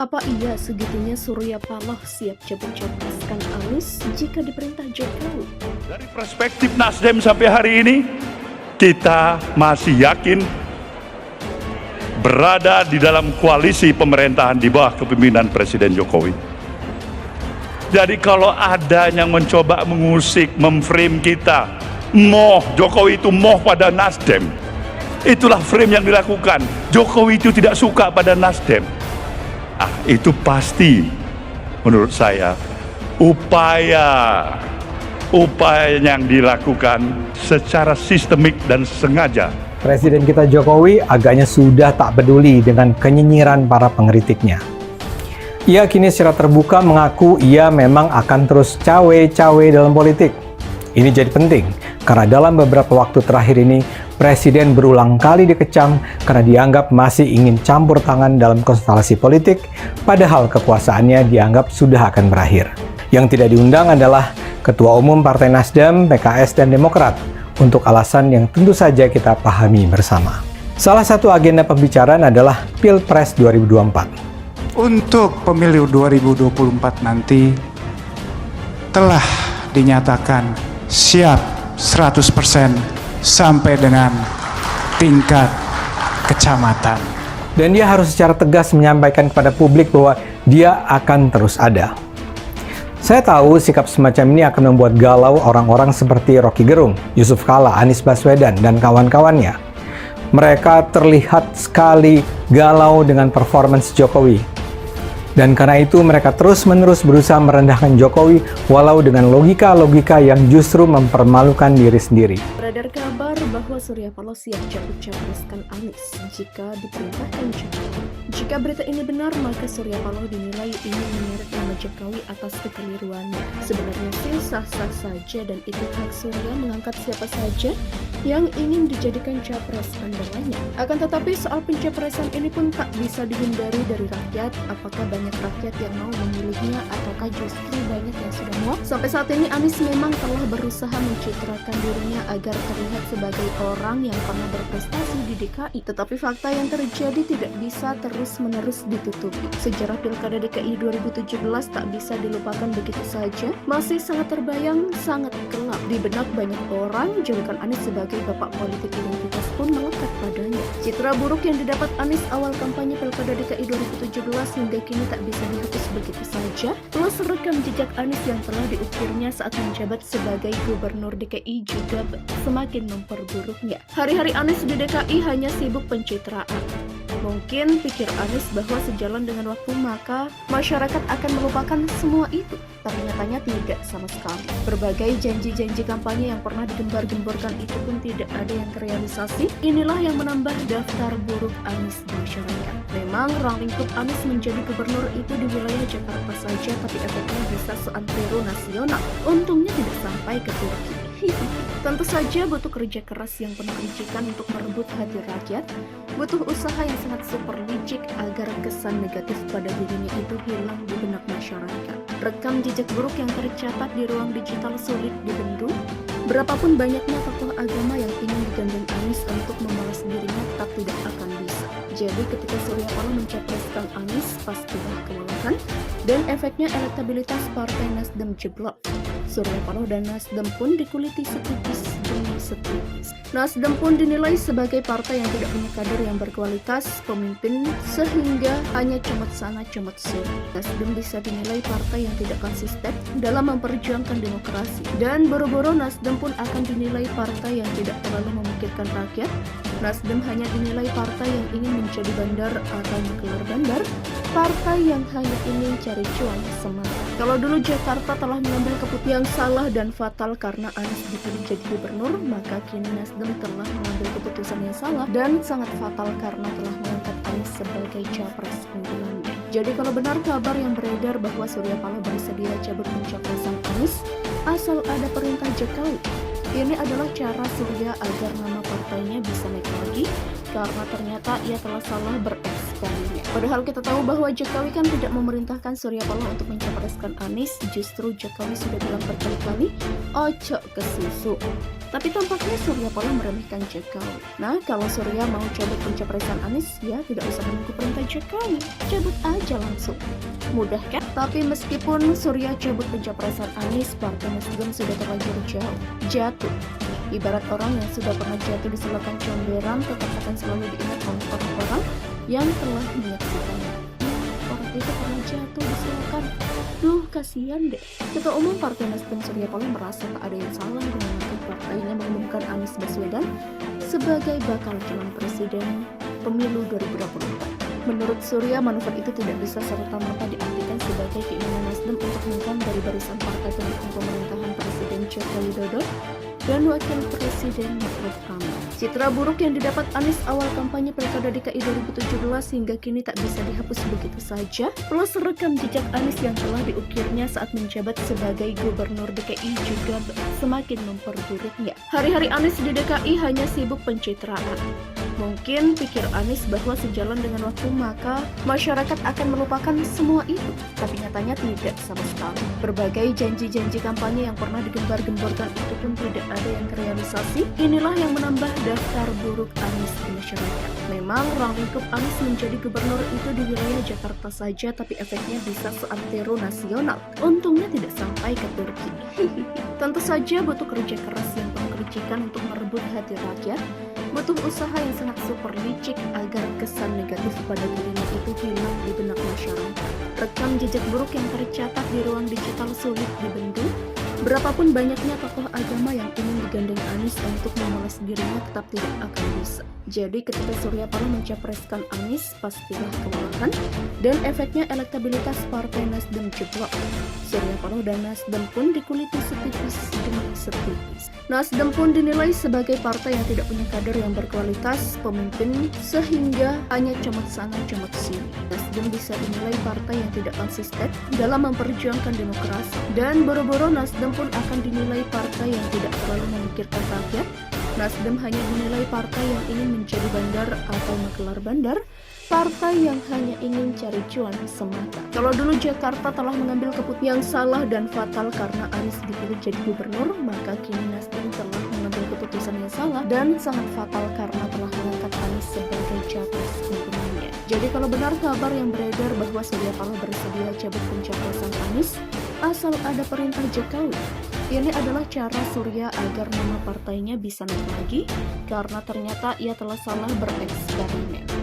Apa iya segitunya Surya Paloh siap cabut-capreskan Anies jika diperintah Jokowi? Dari perspektif Nasdem sampai hari ini, kita masih yakin berada di dalam koalisi pemerintahan di bawah kepemimpinan Presiden Jokowi. Jadi kalau ada yang mencoba mengusik, memframe kita, Jokowi itu pada Nasdem. Itulah frame yang dilakukan. Jokowi itu tidak suka pada Nasdem. Itu pasti menurut saya upaya yang dilakukan secara sistemik dan sengaja. Presiden kita Jokowi agaknya sudah tak peduli dengan kenyinyiran para pengkritiknya. Ia kini secara terbuka mengaku ia memang akan terus cawe-cawe dalam politik. Ini jadi penting karena dalam beberapa waktu terakhir ini Presiden berulang kali dikecam karena dianggap masih ingin campur tangan dalam konstelasi politik, padahal kekuasaannya dianggap sudah akan berakhir. Yang tidak diundang adalah Ketua Umum Partai Nasdem, PKS, dan Demokrat untuk alasan yang tentu saja kita pahami bersama. Salah satu agenda pembicaraan adalah Pilpres 2024. Untuk pemilu 2024 nanti telah dinyatakan siap 100% sampai dengan tingkat kecamatan. Dan dia harus secara tegas menyampaikan kepada publik bahwa dia akan terus ada. Saya tahu sikap semacam ini akan membuat galau orang-orang seperti Rocky Gerung, Yusuf Kala, Anies Baswedan, dan kawan-kawannya. Mereka terlihat sekali galau dengan performance Jokowi. Dan karena itu mereka terus-menerus berusaha merendahkan Jokowi walau dengan logika-logika yang justru mempermalukan diri sendiri. Beredar kabar bahwa Surya Paloh siap cabut-capreskan Anies jika diperintahkan Jokowi. Jika berita ini benar, maka Surya Paloh dinilai ingin menyeret nama Jokowi atas kekeliruannya. Sebenarnya sih sah-sah saja dan itu hak Surya mengangkat siapa saja yang ingin dijadikan capres andalannya. Akan tetapi soal pencapresan ini pun tak bisa dihindari dari rakyat. Apakah banyak rakyat yang mau memilihnya ataukah justru banyak yang sudah muak? Sampai saat ini Anies memang telah berusaha mencitrakan dirinya agar terlihat sebagai orang yang pernah berprestasi di DKI. Tetapi fakta yang terjadi tidak bisa terus-menerus ditutupi. Sejarah Pilkada DKI 2017 tak bisa dilupakan begitu saja. Masih sangat terbayang, sangat gelap di benak banyak orang. Julukan Anies sebagai bapak politik identitas pun melekat padanya. Citra buruk yang didapat Anies awal kampanye Pilkada DKI 2017 hingga kini tak bisa dihapus begitu saja, plus rekam jejak Anies yang telah diukirnya saat menjabat sebagai Gubernur DKI juga semakin memperburuknya. Hari-hari Anies di DKI hanya sibuk pencitraan. Mungkin pikir Anies bahwa sejalan dengan waktu maka masyarakat akan melupakan semua itu. Tapi nyatanya tidak sama sekali. Berbagai janji-janji kampanye yang pernah digembar-gemborkan itu pun tidak ada yang terrealisasi. Inilah yang menambah daftar buruk Anies di masyarakat. Memang ruang lingkup Anies menjadi gubernur itu di wilayah Jakarta saja, tapi efeknya bisa seantero nasional. Untungnya tidak sampai ke Turki. Tentu saja butuh kerja keras yang penuh kritikan untuk merebut hati rakyat, butuh usaha yang sangat super licik agar kesan negatif pada dirinya itu hilang di benak masyarakat. Rekam jejak buruk yang tercatat di ruang digital sulit dibendung. Berapapun banyaknya tokoh agama yang ingin digandeng Anies untuk membalas dirinya tetap tidak akan bisa. Jadi ketika Surya Paloh mencapreskan Anies pastilah kewalahan dan efeknya elektabilitas Partai Nasdem jeblok. Surya Paloh dan Nasdem pun dikuliti setipis demi setipis. Nasdem pun dinilai sebagai partai yang tidak punya kader yang berkualitas, pemimpin sehingga hanya comot sana comot sini. Nasdem bisa dinilai partai yang tidak konsisten dalam memperjuangkan demokrasi. Dan boro-boro Nasdem pun akan dinilai partai yang tidak terlalu memikirkan rakyat. Nasdem hanya dinilai partai yang ingin menjadi bandar atau menggelar bandar, partai yang hanya ingin cari cuan semata. Kalau dulu Jakarta telah mengambil keputusan yang salah dan fatal karena Anies dipilih jadi gubernur, maka kini Nasdem telah mengambil keputusan yang salah dan sangat fatal karena telah mengangkat Anies sebagai capres unggulannya. Jadi kalau benar kabar yang beredar bahwa Surya Paloh bersedia cabut pencapresan Anies asal ada perintah Jokowi, ini adalah cara Surya agar nama partainya bisa naik lagi karena ternyata ia telah salah berekspresi. eksperimen. Padahal kita tahu bahwa Jokowi kan tidak memerintahkan Surya Paloh untuk mencapreskan Anies, justru Jokowi sudah bilang berkali-kali, ojo ke susu. Tapi tampaknya Surya Paloh meremehkan Jokowi. Nah, kalau Surya mau cabut pencapresan Anies, ya tidak usah menunggu perintah Jokowi, cabut aja langsung. Mudah kan? Tapi meskipun Surya cabut pencapresan Anies, Partai Nasdem sudah terlanjur jatuh. Ibarat orang yang sudah pernah jatuh di selokan comberan, tetap akan selalu diingat oleh orang-orang yang telah menyaksikannya. Orang itu pernah jatuh di selokan. Duh, kasihan deh. Ketua Umum Partai Nasdem Surya Paloh merasa tak ada yang salah dengan langkah partainya mengumumkan Anies Baswedan sebagai bakal calon presiden pemilu 2024. Menurut Surya, manuver itu tidak bisa serta-merta diartikan sebagai keinginan Nasdem untuk mengklaim dari barisan partai pendukung pemerintahan Presiden Joko Widodo dan Wakil Presiden Ma'ruf Amin. Citra buruk yang didapat Anies awal kampanye Pilkada DKI 2017 hingga kini tak bisa dihapus begitu saja, plus rekam jejak Anies yang telah diukirnya saat menjabat sebagai Gubernur DKI juga semakin memperburuknya. Hari-hari Anies di DKI hanya sibuk pencitraan. Mungkin pikir Anies bahwa sejalan dengan waktu maka masyarakat akan melupakan semua itu. Tapi nyatanya tidak sama sekali. Berbagai janji-janji kampanye yang pernah digembar-gemborkan itu pun tidak ada yang terrealisasi. Inilah yang menambah daftar buruk Anies di masyarakat. Memang ruang lingkup Anies menjadi gubernur itu di wilayah Jakarta saja, tapi efeknya bisa seantero nasional. Untungnya tidak sampai ke Turki. Tentu saja butuh kerja keras yang penuh kerjikan untuk merebut hati rakyat. Butuh usaha yang sangat super licik agar kesan negatif pada dirinya itu hilang di benak masyarakat. Rekam jejak buruk yang tercatat di ruang digital sulit dibendung. Berapapun banyaknya tokoh agama yang ingin digandeng Anies untuk memoles dirinya tetap tidak akan bisa. Jadi ketika Surya Paloh mencapreskan Anies, pastilah kewalahan dan efeknya elektabilitas Partai Nasdem jeblok. Surya Paloh dan Nasdem pun dikuliti setipis demi setipis. Nasdem pun dinilai sebagai partai yang tidak punya kader yang berkualitas pemimpin sehingga hanya comot sana comot sini. Nasdem bisa dinilai partai yang tidak konsisten dalam memperjuangkan demokrasi, dan boro-boro Nasdem pun akan dinilai partai yang tidak terlalu memikirkan rakyat. Nasdem hanya dinilai partai yang ingin menjadi bandar atau makelar bandar, partai yang hanya ingin cari cuan semata. Kalau dulu Jakarta telah mengambil keputusan yang salah dan fatal karena Anies dipilih jadi gubernur, maka kini Nasdem telah mengambil keputusan yang salah dan sangat fatal karena telah mengangkat Anies sebagai capres gubernurnya. Jadi kalau benar kabar yang beredar bahwa Surya Paloh bersedia cabut pencapresan Anies asal ada perintah Jokowi, ini adalah cara Surya agar nama partainya bisa naik lagi karena ternyata ia telah salah bereksperimen.